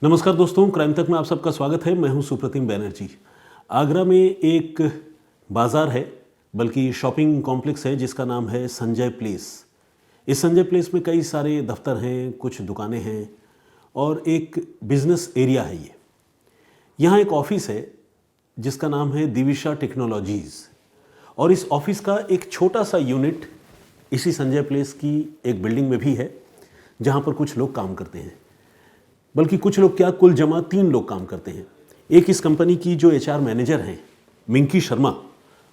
नमस्कार दोस्तों, क्राइम तक में आप सबका स्वागत है। मैं हूं सुप्रतिम बैनर्जी। आगरा में एक बाज़ार है, बल्कि शॉपिंग कॉम्प्लेक्स है, जिसका नाम है संजय प्लेस। इस संजय प्लेस में कई सारे दफ्तर हैं, कुछ दुकानें हैं और एक बिजनेस एरिया है। यहाँ एक ऑफिस है जिसका नाम है दिविशा टेक्नोलॉजीज़, और इस ऑफिस का एक छोटा सा यूनिट इसी संजय प्लेस की एक बिल्डिंग में भी है, जहाँ पर कुछ लोग काम करते हैं। बल्कि कुछ लोग क्या, कुल जमा 3 लोग काम करते हैं। एक इस कंपनी की जो HR मैनेजर हैं मिंकी शर्मा,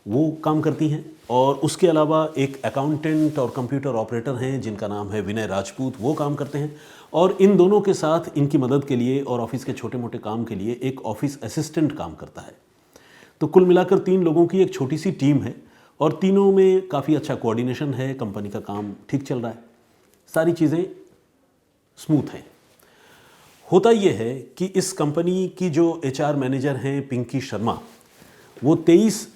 वो काम करती हैं, और उसके अलावा एक अकाउंटेंट और कंप्यूटर ऑपरेटर हैं जिनका नाम है विनय राजपूत, वो काम करते हैं। और इन दोनों के साथ इनकी मदद के लिए और ऑफिस के छोटे मोटे काम के लिए एक ऑफिस असिस्टेंट काम करता है। तो कुल मिलाकर 3 लोगों की एक छोटी सी टीम है, और तीनों में काफ़ी अच्छा कोऑर्डिनेशन है। कंपनी का काम ठीक चल रहा है, सारी चीज़ें स्मूथ हैं। होता यह है कि इस कंपनी की जो HR मैनेजर हैं पिंकी शर्मा, वो 23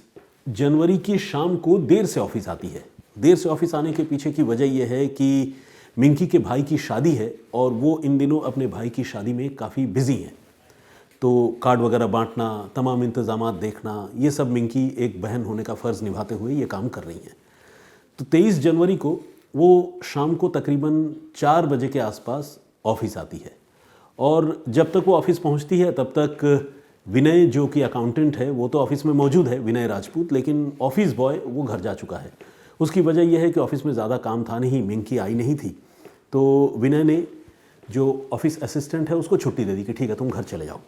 जनवरी की शाम को देर से ऑफिस आती है। देर से ऑफिस आने के पीछे की वजह यह है कि मिंकी के भाई की शादी है, और वो इन दिनों अपने भाई की शादी में काफ़ी बिजी हैं। तो कार्ड वगैरह बांटना, तमाम इंतज़ामात देखना, ये सब मिंकी एक बहन होने का फ़र्ज़ निभाते हुए ये काम कर रही हैं। तो 23 जनवरी को वो शाम को तकरीबन 4 बजे के आसपास ऑफिस आती है, और जब तक वो ऑफिस पहुंचती है तब तक विनय, जो कि अकाउंटेंट है, वो तो ऑफिस में मौजूद है, विनय राजपूत, लेकिन ऑफिस बॉय वो घर जा चुका है। उसकी वजह यह है कि ऑफिस में ज़्यादा काम था नहीं, मिंकी आई नहीं थी, तो विनय ने जो ऑफिस असिस्टेंट है उसको छुट्टी दे दी कि ठीक है तुम घर चले जाओ।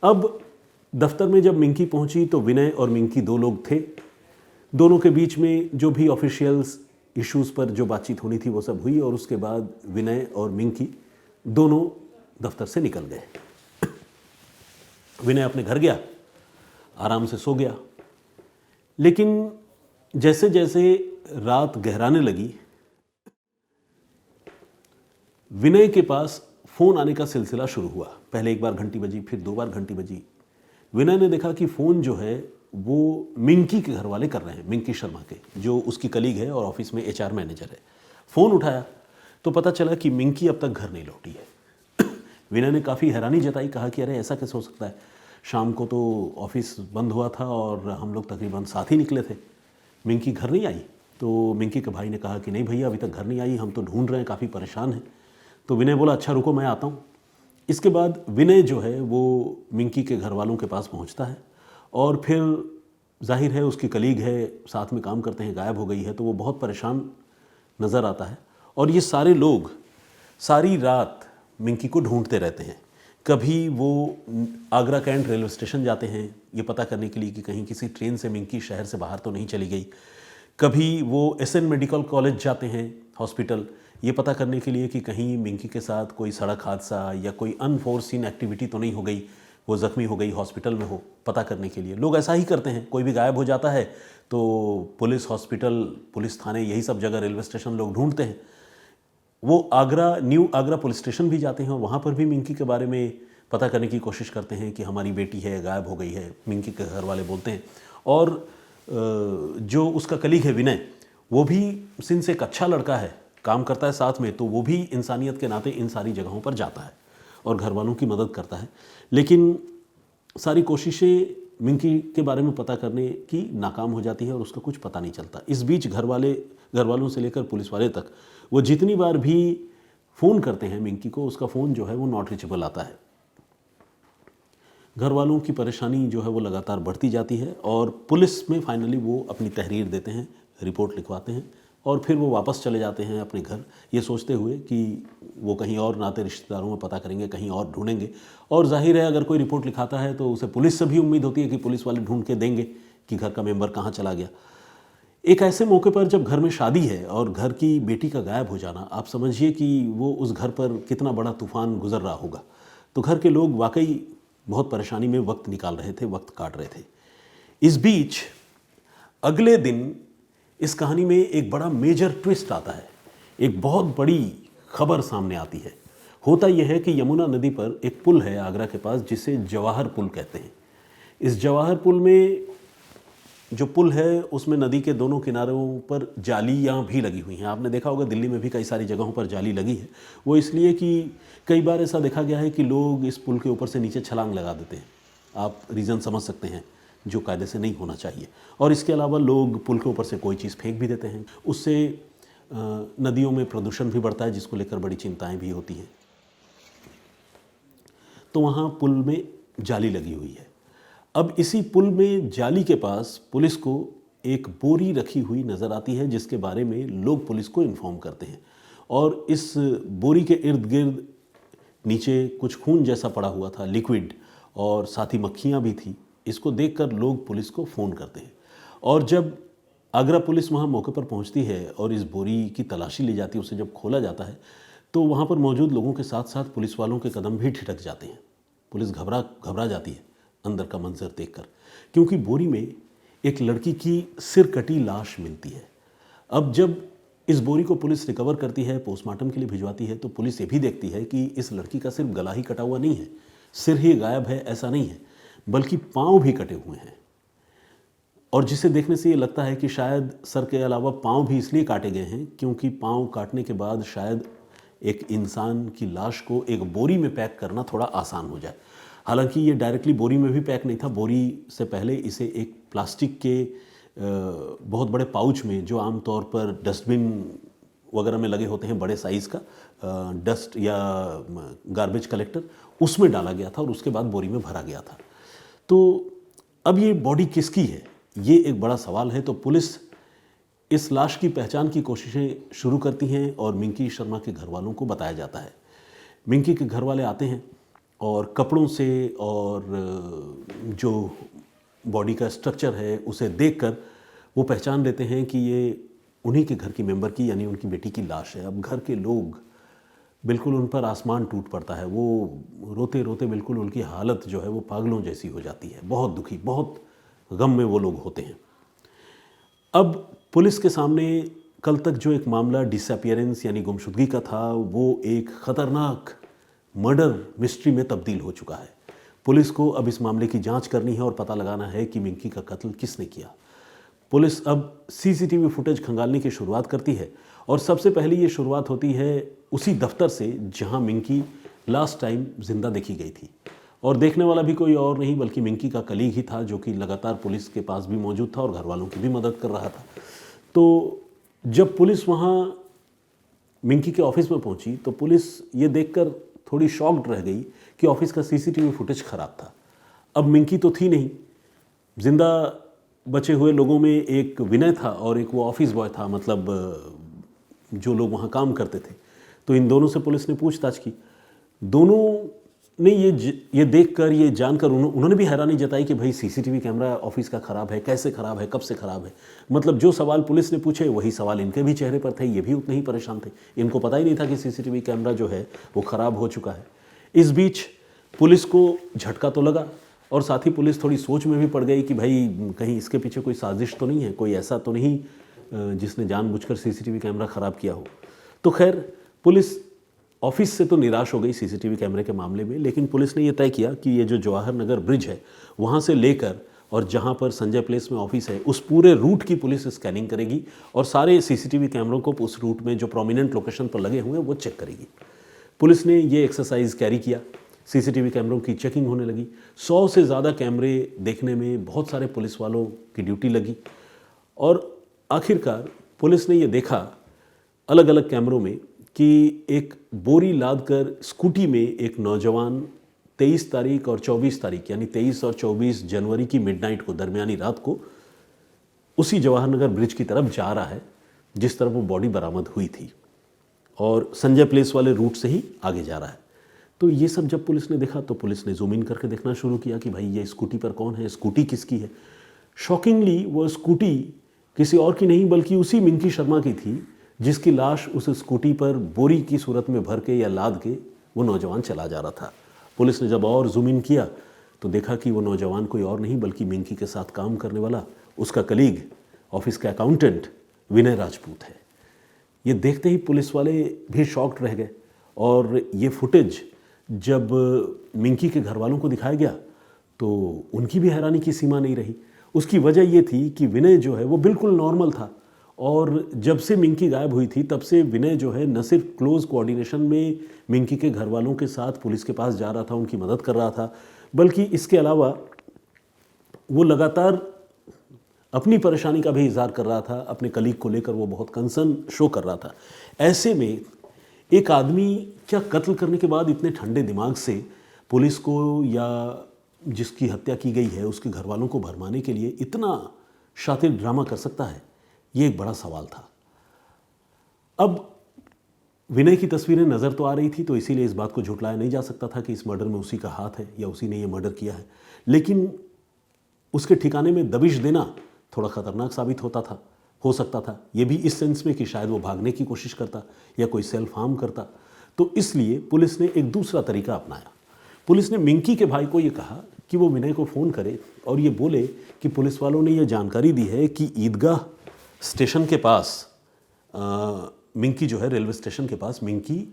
अब दफ्तर में जब मिंकी पहुंची तो विनय और मिंकी 2 लोग थे। दोनों के बीच में जो भी ऑफिशियल्स इश्यूज़ पर जो बातचीत होनी थी वो सब हुई, और उसके बाद विनय और मिंकी दोनों दफ्तर से निकल गए। विनय अपने घर गया, आराम से सो गया। लेकिन जैसे जैसे रात गहराने लगी, विनय के पास फ़ोन आने का सिलसिला शुरू हुआ। पहले एक बार घंटी बजी, फिर 2 बार घंटी बजी। विनय ने देखा कि फ़ोन जो है वो मिंकी के घर वाले कर रहे हैं, मिंकी शर्मा के, जो उसकी कलीग है और ऑफिस में HR मैनेजर है। फ़ोन उठाया तो पता चला कि मिंकी अब तक घर नहीं लौटी है। विनय ने काफ़ी हैरानी जताई, कहा कि अरे ऐसा कैसे हो सकता है, शाम को तो ऑफिस बंद हुआ था और हम लोग तकरीबन साथ ही निकले थे, मिंकी घर नहीं आई। तो मिंकी के भाई ने कहा कि नहीं भैया, अभी तक घर नहीं आई, हम तो ढूंढ रहे हैं, काफ़ी परेशान हैं। तो विनय बोला अच्छा रुको मैं आता हूँ। इसके बाद विनय जो है वो मिंकी के घर वालों के पास पहुँचता है, और फिर जाहिर है उसकी कलीग है, साथ में काम करते हैं, गायब हो गई है, तो वो बहुत परेशान नज़र आता है। और ये सारे लोग सारी रात मिंकी को ढूंढते रहते हैं। कभी वो आगरा कैंट रेलवे स्टेशन जाते हैं ये पता करने के लिए कि कहीं किसी ट्रेन से मिंकी शहर से बाहर तो नहीं चली गई। कभी वो SN मेडिकल कॉलेज जाते हैं, हॉस्पिटल, ये पता करने के लिए कि कहीं मिंकी के साथ कोई सड़क हादसा या कोई अनफोर्सीन एक्टिविटी तो नहीं हो गई, वो ज़ख्मी हो गई, हॉस्पिटल में हो, पता करने के लिए। लोग ऐसा ही करते हैं, कोई भी गायब हो जाता है तो पुलिस, हॉस्पिटल, पुलिस थाने, यही सब जगह, रेलवे स्टेशन लोग ढूंढते हैं। वो Agra, new Agra police station भी जाते हैं, और वहाँ पर भी मिंकी के बारे में पता करने की कोशिश करते हैं कि हमारी बेटी है, गायब हो गई है, मिंकी के घर वाले बोलते हैं। और जो उसका कलीग है विनय, वो भी सिंस एक अच्छा लड़का है, काम करता है साथ में, तो वो भी इंसानियत के नाते इन सारी जगहों पर जाता है और घर वालों की मदद करता है। लेकिन सारी कोशिशें मिंकी के बारे में पता करने की नाकाम हो जाती है और उसका कुछ पता नहीं चलता। इस बीच घर वालों से लेकर पुलिस वाले तक, वो जितनी बार भी फ़ोन करते हैं मिंकी को, उसका फ़ोन जो है वो नॉट रीचेबल आता है। घर वालों की परेशानी जो है वो लगातार बढ़ती जाती है, और पुलिस में फाइनली वो अपनी तहरीर देते हैं, रिपोर्ट लिखवाते हैं, और फिर वो वापस चले जाते हैं अपने घर, ये सोचते हुए कि वो कहीं और नाते रिश्तेदारों में पता करेंगे, कहीं और ढूंढेंगे। और जाहिर है अगर कोई रिपोर्ट लिखाता है तो उसे पुलिस से भी उम्मीद होती है कि पुलिस वाले ढूंढ के देंगे कि घर का मेंबर कहाँ चला गया। एक ऐसे मौके पर जब घर में शादी है और घर की बेटी का गायब हो जाना, आप समझिए कि वो उस घर पर कितना बड़ा तूफान गुजर रहा होगा। तो घर के लोग वाकई बहुत परेशानी में वक्त निकाल रहे थे, वक्त काट रहे थे। इस बीच अगले दिन इस कहानी में एक बड़ा मेजर ट्विस्ट आता है, एक बहुत बड़ी खबर सामने आती है। होता यह है कि यमुना नदी पर एक पुल है आगरा के पास, जिसे जवाहर पुल कहते हैं। इस जवाहर पुल में जो पुल है उसमें नदी के दोनों किनारों पर जालियां भी लगी हुई हैं। आपने देखा होगा दिल्ली में भी कई सारी जगहों पर जाली लगी है। वो इसलिए कि कई बार ऐसा देखा गया है कि लोग इस पुल के ऊपर से नीचे छलांग लगा देते हैं। आप रीज़न समझ सकते हैं, जो कायदे से नहीं होना चाहिए। और इसके अलावा लोग पुल के ऊपर से कोई चीज़ फेंक भी देते हैं। उससे नदियों में प्रदूषण भी बढ़ता है, जिसको लेकर बड़ी चिंताएं भी होती हैं। तो वहाँ पुल में जाली लगी हुई है। अब इसी पुल में जाली के पास पुलिस को एक बोरी रखी हुई नज़र आती है, जिसके बारे में लोग पुलिस को इन्फॉर्म करते हैं। और इस बोरी के इर्द गिर्द नीचे कुछ खून जैसा पड़ा हुआ था, लिक्विड, और साथ ही मक्खियाँ भी थी। इसको देखकर लोग पुलिस को फ़ोन करते हैं। और जब आगरा पुलिस वहाँ मौके पर पहुँचती है और इस बोरी की तलाशी ली जाती है, उसे जब खोला जाता है, तो वहाँ पर मौजूद लोगों के साथ साथ पुलिस वालों के कदम भी ठिठक जाते हैं। पुलिस घबरा जाती है अंदर का मंजर देखकर, क्योंकि बोरी में एक लड़की की सिर कटी लाश मिलती है। अब जब इस बोरी को पुलिस रिकवर करती है, पोस्टमार्टम के लिए भिजवाती है, तो पुलिस ये भी देखती है कि इस लड़की का सिर्फ गला ही कटा हुआ नहीं है, सिर ही गायब है, ऐसा नहीं है, बल्कि पाँव भी कटे हुए हैं। और जिसे देखने से ये लगता है कि शायद सर के अलावा पाँव भी इसलिए काटे गए हैं क्योंकि पाँव काटने के बाद शायद एक इंसान की लाश को एक बोरी में पैक करना थोड़ा आसान हो जाए। हालांकि ये डायरेक्टली बोरी में भी पैक नहीं था, बोरी से पहले इसे एक प्लास्टिक के बहुत बड़े पाउच में, जो आमतौर पर डस्टबिन वगैरह में लगे होते हैं, बड़े साइज़ का डस्ट या गार्बेज कलेक्टर, उसमें डाला गया था और उसके बाद बोरी में भरा गया था। तो अब ये बॉडी किसकी है, ये एक बड़ा सवाल है। तो पुलिस इस लाश की पहचान की कोशिशें शुरू करती हैं और मिंकी शर्मा के घर वालों को बताया जाता है। मिंकी के घर वाले आते हैं और कपड़ों से और जो बॉडी का स्ट्रक्चर है उसे देखकर वो पहचान लेते हैं कि ये उन्हीं के घर की मेंबर की, यानी उनकी बेटी की लाश है। अब घर के लोग बिल्कुल, उन पर आसमान टूट पड़ता है। वो रोते रोते बिल्कुल उनकी हालत जो है वो पागलों जैसी हो जाती है। बहुत दुखी, बहुत गम में वो लोग होते हैं। अब पुलिस के सामने कल तक जो एक मामला डिसअपियरेंस यानी गुमशुदगी का था, वो एक ख़तरनाक मर्डर मिस्ट्री में तब्दील हो चुका है। पुलिस को अब इस मामले की जांच करनी है और पता लगाना है कि मिंकी का कत्ल किसने किया। पुलिस अब सीसीटीवी फुटेज खंगालने की शुरुआत करती है और सबसे पहले ये शुरुआत होती है उसी दफ्तर से जहां मिंकी लास्ट टाइम जिंदा देखी गई थी। और देखने वाला भी कोई और नहीं बल्कि मिंकी का कलीग ही था, जो कि लगातार पुलिस के पास भी मौजूद था और घर वालों की भी मदद कर रहा था। तो जब पुलिस वहाँ मिंकी के ऑफिस में पहुंची तो पुलिस ये देखकर थोड़ी शॉक्ड रह गई कि ऑफिस का सीसीटीवी फुटेज खराब था। अब मिंकी तो थी नहीं, जिंदा बचे हुए लोगों में एक विनय था और एक वो ऑफिस बॉय था, मतलब जो लोग वहाँ काम करते थे। तो इन दोनों से पुलिस ने पूछताछ की। दोनों ने ये देखकर, ये जानकर उन्होंने भी हैरानी जताई कि भाई सीसीटीवी कैमरा ऑफिस का ख़राब है, कैसे ख़राब है, कब से ख़राब है। मतलब जो सवाल पुलिस ने पूछे वही सवाल इनके भी चेहरे पर थे। ये भी उतने ही परेशान थे, इनको पता ही नहीं था कि सीसीटीवी कैमरा जो है वो ख़राब हो चुका है। इस बीच पुलिस को झटका तो लगा और साथ ही पुलिस थोड़ी सोच में भी पड़ गई कि भाई कहीं इसके पीछे कोई साजिश तो नहीं है, कोई ऐसा तो नहीं जिसने जानबूझकर सीसीटीवी कैमरा ख़राब किया हो। तो खैर पुलिस ऑफिस से तो निराश हो गई सीसीटीवी कैमरे के मामले में, लेकिन पुलिस ने यह तय किया कि ये जो जवाहर नगर ब्रिज है वहाँ से लेकर और जहाँ पर संजय प्लेस में ऑफिस है उस पूरे रूट की पुलिस स्कैनिंग करेगी और सारे सीसीटीवी कैमरों को उस रूट में जो प्रोमिनेंट लोकेशन पर लगे हुए हैं वो चेक करेगी। पुलिस ने ये एक्सरसाइज कैरी किया, सीसीटीवी कैमरों की चेकिंग होने लगी। 100 से ज़्यादा कैमरे देखने में बहुत सारे पुलिस वालों की ड्यूटी लगी और आखिरकार पुलिस ने ये देखा अलग अलग कैमरों में कि एक बोरी लाद कर स्कूटी में एक नौजवान 23 तारीख और 24 तारीख यानी 23 और 24 जनवरी की मिडनाइट को, दरमियानी रात को, उसी जवाहर नगर ब्रिज की तरफ जा रहा है जिस तरफ वो बॉडी बरामद हुई थी और संजय प्लेस वाले रूट से ही आगे जा रहा है। तो ये सब जब पुलिस ने देखा तो पुलिस ने जूम इन करके देखना शुरू किया कि भाई ये स्कूटी पर कौन है, स्कूटी किसकी है। शॉकिंगली वो स्कूटी किसी और की नहीं बल्कि उसी मिंकी शर्मा की थी जिसकी लाश उस स्कूटी पर बोरी की सूरत में भर के या लाद के वो नौजवान चला जा रहा था। पुलिस ने जब और जूम इन किया तो देखा कि वो नौजवान कोई और नहीं बल्कि मिंकी के साथ काम करने वाला उसका कलीग, ऑफिस का अकाउंटेंट विनय राजपूत है। ये देखते ही पुलिस वाले भी शॉक्ड रह गए और ये फुटेज जब मिंकी के घर वालों को दिखाया गया तो उनकी भी हैरानी की सीमा नहीं रही। उसकी वजह ये थी कि विनय जो है वो बिल्कुल नॉर्मल था, और जब से मिंकी गायब हुई थी तब से विनय जो है न सिर्फ क्लोज कोऑर्डिनेशन में मिंकी के घर वालों के साथ पुलिस के पास जा रहा था, उनकी मदद कर रहा था, बल्कि इसके अलावा वो लगातार अपनी परेशानी का भी इजहार कर रहा था। अपने कलीग को लेकर वो बहुत कंसर्न शो कर रहा था। ऐसे में एक आदमी क्या कत्ल करने के बाद इतने ठंडे दिमाग से पुलिस को या जिसकी हत्या की गई है उसके घर वालों को भरमाने के लिए इतना शातिर ड्रामा कर सकता है, ये एक बड़ा सवाल था। अब विनय की तस्वीरें नज़र तो आ रही थी, तो इसीलिए इस बात को झुटलाया नहीं जा सकता था कि इस मर्डर में उसी का हाथ है या उसी ने ये मर्डर किया है, लेकिन उसके ठिकाने में दबिश देना थोड़ा ख़तरनाक साबित हो सकता था। ये भी इस सेंस में कि शायद वो भागने की कोशिश करता या कोई सेल्फ हार्म करता। तो इसलिए पुलिस ने एक दूसरा तरीका अपनाया। पुलिस ने मिंकी के भाई को ये कहा कि वो विनय को फ़ोन करे और ये बोले कि पुलिस वालों ने ये जानकारी दी है कि ईदगाह स्टेशन के पास मिंकी जो है, रेलवे स्टेशन के पास मिंकी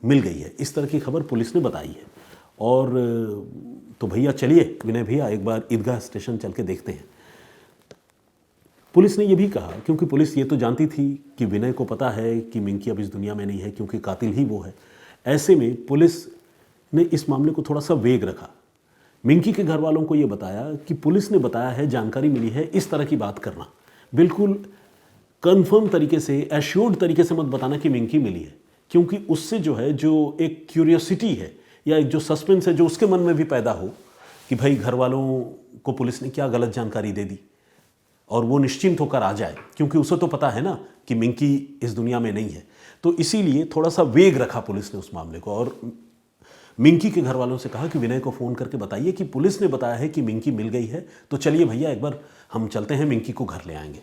मिल गई है। इस तरह की खबर पुलिस ने बताई है। और तो भैया चलिए विनय भैया एक बार ईदगाह स्टेशन चल के देखते हैं। पुलिस ने यह भी कहा, क्योंकि पुलिस ये तो जानती थी कि विनय को पता है कि मिंकी अब इस दुनिया में नहीं है, क्योंकि कातिल ही वो है। ऐसे में पुलिस ने इस मामले को थोड़ा सा वेग रखा। मिंकी के घर वालों को ये बताया कि पुलिस ने बताया है, जानकारी मिली है, इस तरह की बात करना, बिल्कुल कंफर्म तरीके से, एश्योर्ड तरीके से मत बताना कि मिंकी मिली है, क्योंकि उससे जो है, जो एक क्यूरियोसिटी है या एक जो सस्पेंस है जो उसके मन में भी पैदा हो कि भाई घर वालों को पुलिस ने क्या गलत जानकारी दे दी, और वो निश्चिंत होकर आ जाए, क्योंकि उसे तो पता है ना कि मिंकी इस दुनिया में नहीं है। तो इसीलिए थोड़ा सा वेग रखा पुलिस ने उस मामले को, और मिंकी के घर वालों से कहा कि विनय को फ़ोन करके बताइए कि पुलिस ने बताया है कि मिंकी मिल गई है, तो चलिए भैया एक बार हम चलते हैं, मिंकी को घर ले आएंगे।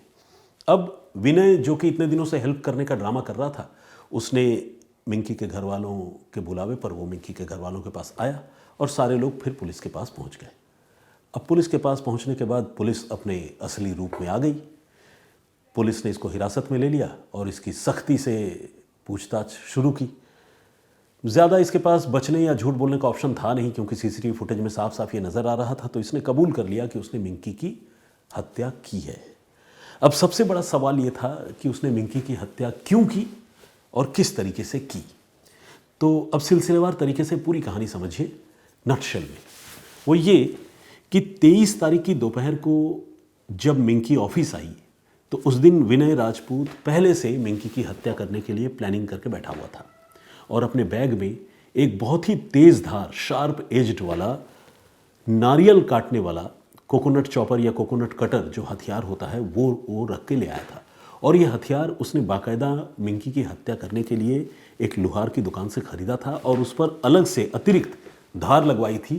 अब विनय जो कि इतने दिनों से हेल्प करने का ड्रामा कर रहा था, उसने मिंकी के घर वालों के बुलावे पर वो मिंकी के घर वालों के पास आया और सारे लोग फिर पुलिस के पास पहुंच गए। अब पुलिस के पास पहुंचने के बाद पुलिस अपने असली रूप में आ गई। पुलिस ने इसको हिरासत में ले लिया और इसकी सख्ती से पूछताछ शुरू की। ज़्यादा इसके पास बचने या झूठ बोलने का ऑप्शन था नहीं, क्योंकि सीसीटीवी फुटेज में साफ साफ ये नज़र आ रहा था। तो इसने कबूल कर लिया कि उसने मिंकी की हत्या की है। अब सबसे बड़ा सवाल ये था कि उसने मिंकी की हत्या क्यों की और किस तरीके से की। तो अब सिलसिलेवार तरीके से पूरी कहानी समझिए नटशेल में। वो ये कि 23 तारीख की दोपहर को जब मिंकी ऑफिस आई, तो उस दिन विनय राजपूत पहले से मिंकी की हत्या करने के लिए प्लानिंग करके बैठा हुआ था, और अपने बैग में एक बहुत ही तेज़ धार, शार्प एज्ड वाला, नारियल काटने वाला कोकोनट चॉपर या कोकोनट कटर जो हथियार होता है वो रख के ले आया था। और ये हथियार उसने बाकायदा मिंकी की हत्या करने के लिए एक लोहार की दुकान से ख़रीदा था, और उस पर अलग से अतिरिक्त धार लगवाई थी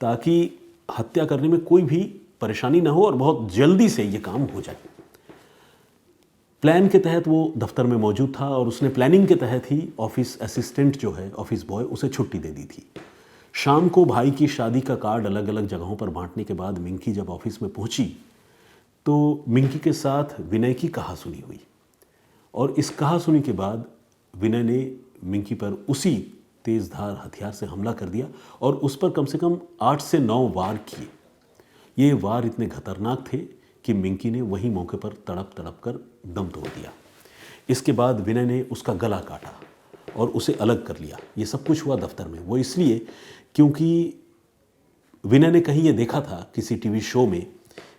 ताकि हत्या करने में कोई भी परेशानी ना हो और बहुत जल्दी से ये काम हो जाए। प्लान के तहत वो दफ्तर में मौजूद था, और उसने प्लानिंग के तहत ही ऑफिस असिस्टेंट जो है, ऑफिस बॉय, उसे छुट्टी दे दी थी। शाम को भाई की शादी का कार्ड अलग अलग जगहों पर बांटने के बाद मिंकी जब ऑफिस में पहुंची, तो मिंकी के साथ विनय की कहासुनी हुई, और इस कहासुनी के बाद विनय ने मिंकी पर उसी तेज़धार हथियार से हमला कर दिया, और उस पर कम से कम 8 से 9 वार किए। ये वार इतने खतरनाक थे कि मिंकी ने वही मौके पर तड़प तड़प कर दम तोड़ दिया। इसके बाद विनय ने उसका गला काटा और उसे अलग कर लिया। ये सब कुछ हुआ दफ्तर में। वो इसलिए क्योंकि विनय ने कहीं ये देखा था किसी टीवी शो में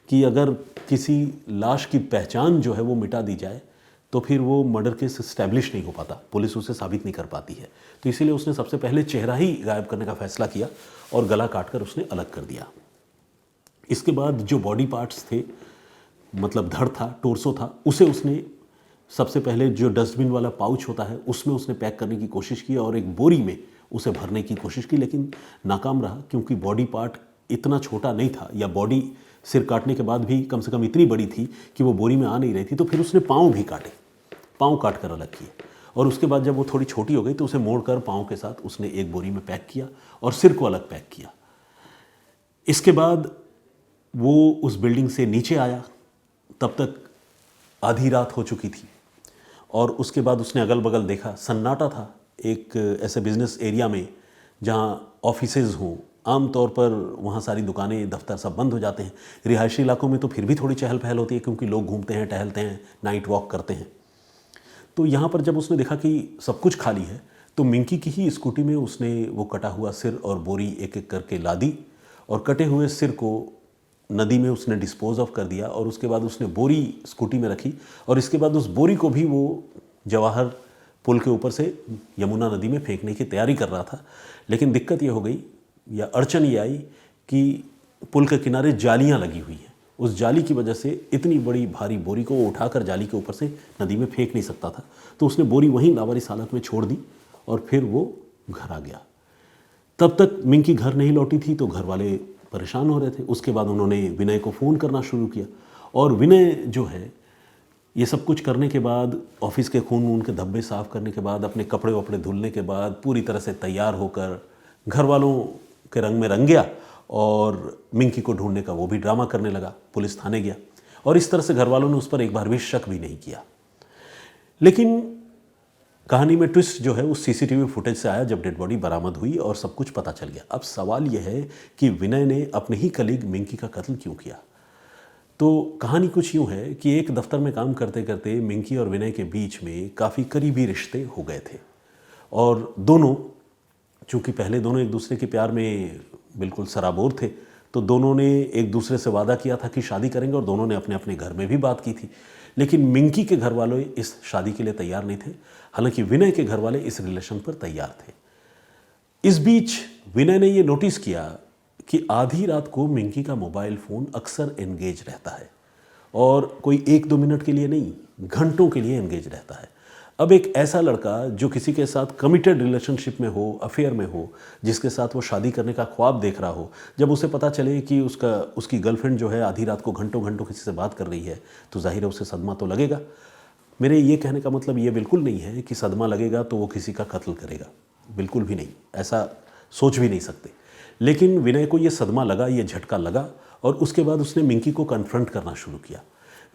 कि अगर किसी लाश की पहचान जो है वो मिटा दी जाए तो फिर वो मर्डर केस इस्टेब्लिश नहीं हो पाता, पुलिस उसे साबित नहीं कर पाती है। तो इसीलिए उसने सबसे पहले चेहरा ही गायब करने का फैसला किया और गला काटकर उसने अलग कर दिया। इसके बाद जो बॉडी पार्ट्स थे, मतलब धड़ था, टोर्सो था, उसे उसने सबसे पहले जो डस्टबिन वाला पाउच होता है उसमें उसने पैक करने की कोशिश की और एक बोरी में उसे भरने की कोशिश की, लेकिन नाकाम रहा क्योंकि बॉडी पार्ट इतना छोटा नहीं था, या बॉडी सिर काटने के बाद भी कम से कम इतनी बड़ी थी कि वो बोरी में आ नहीं रही थी। तो फिर उसने पाँव भी काटे, पाँव काट कर अलग किए, और उसके बाद जब वो थोड़ी छोटी हो गई तो उसे मोड़कर पाँव के साथ उसने एक बोरी में पैक किया और सिर को अलग पैक किया। इसके बाद वो उस बिल्डिंग से नीचे आया, तब तक आधी रात हो चुकी थी, और उसके बाद उसने अगल बगल देखा, सन्नाटा था। एक ऐसे बिजनेस एरिया में जहाँ ऑफिसेज हों आम तौर पर वहाँ सारी दुकानें दफ्तर सब बंद हो जाते हैं। रिहायशी इलाकों में तो फिर भी थोड़ी चहल पहल होती है क्योंकि लोग घूमते हैं, टहलते हैं, नाइट वॉक करते हैं। तो यहाँ पर जब उसने देखा कि सब कुछ खाली है तो मिंकी की ही स्कूटी में उसने वो कटा हुआ सिर और बोरी एक एक करके लादी और कटे हुए सिर को नदी में उसने डिस्पोज ऑफ कर दिया और उसके बाद उसने बोरी स्कूटी में रखी और इसके बाद उस बोरी को भी वो जवाहर पुल के ऊपर से यमुना नदी में फेंकने की तैयारी कर रहा था। लेकिन दिक्कत ये हो गई या अड़चन ये आई कि पुल के किनारे जालियां लगी हुई हैं। उस जाली की वजह से इतनी बड़ी भारी बोरी को वो उठाकर जाली के ऊपर से नदी में फेंक नहीं सकता था, तो उसने बोरी वहीं लावारिस हालत में छोड़ दी और फिर वो घर आ गया। तब तक मिंकी घर नहीं लौटी थी तो घर वाले परेशान हो रहे थे। उसके बाद उन्होंने विनय को फ़ोन करना शुरू किया और विनय जो है ये सब कुछ करने के बाद, ऑफिस के खून वून के धब्बे साफ़ करने के बाद, अपने कपड़े वपड़े धुलने के बाद पूरी तरह से तैयार होकर घर वालों के रंग में रंग गया और मिंकी को ढूंढने का वो भी ड्रामा करने लगा। पुलिस थाने गया और इस तरह से घर वालों ने उस पर एक बार भी शक भी नहीं किया। लेकिन कहानी में ट्विस्ट जो है उस सीसीटीवी फुटेज से आया जब डेड बॉडी बरामद हुई और सब कुछ पता चल गया। अब सवाल यह है कि विनय ने अपने ही कलीग मिंकी का कत्ल क्यों किया। तो कहानी कुछ यूँ है कि एक दफ्तर में काम करते करते मिंकी और विनय के बीच में काफ़ी करीबी रिश्ते हो गए थे और दोनों, चूँकि पहले दोनों एक दूसरे के प्यार में बिल्कुल सराबोर थे, तो दोनों ने एक दूसरे से वादा किया था कि शादी करेंगे और दोनों ने अपने अपने घर में भी बात की थी। लेकिन मिंकी के घर वाले इस शादी के लिए तैयार नहीं थे, हालांकि विनय के घर वाले इस रिलेशन पर तैयार थे। इस बीच विनय ने ये नोटिस किया कि आधी रात को मिंकी का मोबाइल फ़ोन अक्सर एंगेज रहता है और कोई 1-2 मिनट के लिए नहीं, घंटों के लिए एंगेज रहता है। अब एक ऐसा लड़का जो किसी के साथ कमिटेड रिलेशनशिप में हो, अफेयर में हो, जिसके साथ वो शादी करने का ख्वाब देख रहा हो, जब उसे पता चले कि उसकी गर्लफ्रेंड जो है आधी रात को घंटों घंटों किसी से बात कर रही है, तो जाहिर है उसे सदमा तो लगेगा। मेरे ये कहने का मतलब ये बिल्कुल नहीं है कि सदमा लगेगा तो वो किसी का कत्ल करेगा, बिल्कुल भी नहीं, ऐसा सोच भी नहीं सकते। लेकिन विनय को ये सदमा लगा, ये झटका लगा और उसके बाद उसने मिंकी को कन्फ्रंट करना शुरू किया।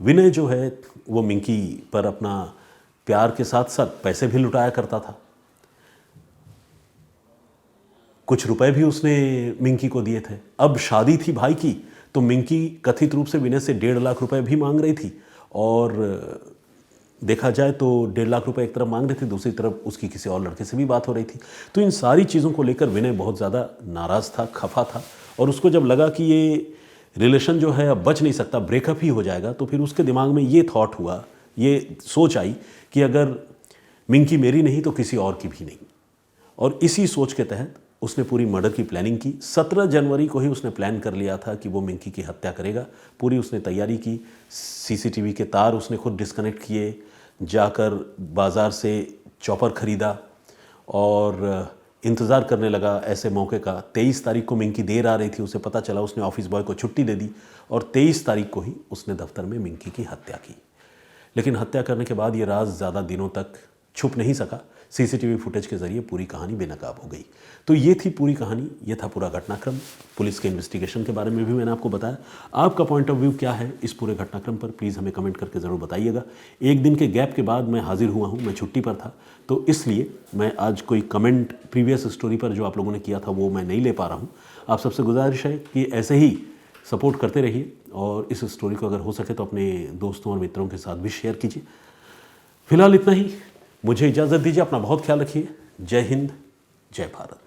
विनय जो है वो मिंकी पर अपना प्यार के साथ साथ पैसे भी लुटाया करता था। कुछ रुपए भी उसने मिंकी को दिए थे। अब शादी थी भाई की, तो मिंकी कथित रूप से विनय से 1.5 लाख रुपए भी मांग रही थी और देखा जाए तो 1.5 लाख रुपए एक तरफ मांग रही थी, दूसरी तरफ उसकी किसी और लड़के से भी बात हो रही थी। तो इन सारी चीज़ों को लेकर विनय बहुत ज़्यादा नाराज़ था, खफा था और उसको जब लगा कि ये रिलेशन जो है अब बच नहीं सकता, ब्रेकअप ही हो जाएगा, तो फिर उसके दिमाग में ये थॉट हुआ, ये सोच आई कि अगर मिंकी मेरी नहीं तो किसी और की भी नहीं। और इसी सोच के तहत उसने पूरी मर्डर की प्लानिंग की। 17 जनवरी को ही उसने प्लान कर लिया था कि वो मिंकी की हत्या करेगा। पूरी उसने तैयारी की, सीसीटीवी के तार उसने खुद डिस्कनेक्ट किए, जाकर बाज़ार से चॉपर ख़रीदा और इंतज़ार करने लगा ऐसे मौके का। 23 तारीख को मिंकी देर आ रही थी, उसे पता चला, उसने ऑफिस बॉय को छुट्टी दे दी और 23 तारीख को ही उसने दफ्तर में मिंकी की हत्या की। लेकिन हत्या करने के बाद ये राज ज़्यादा दिनों तक छुप नहीं सका। सीसीटीवी फुटेज के ज़रिए पूरी कहानी बेनकाब हो गई। तो ये थी पूरी कहानी, ये था पूरा घटनाक्रम। पुलिस के इन्वेस्टिगेशन के बारे में भी मैंने आपको बताया। आपका पॉइंट ऑफ व्यू क्या है इस पूरे घटनाक्रम पर, प्लीज़ हमें कमेंट करके ज़रूर बताइएगा। एक दिन के गैप के बाद मैं हाजिर हुआ हूँ, मैं छुट्टी पर था, तो इसलिए मैं आज कोई कमेंट प्रीवियस स्टोरी पर जो आप लोगों ने किया था वो मैं नहीं ले पा रहा हूँ। आप सबसे गुजारिश है कि ऐसे ही सपोर्ट करते रहिए और इस स्टोरी को अगर हो सके तो अपने दोस्तों और मित्रों के साथ भी शेयर कीजिए। फिलहाल इतना ही, मुझे इजाज़त दीजिए, अपना बहुत ख्याल रखिए। जय हिंद, जय भारत।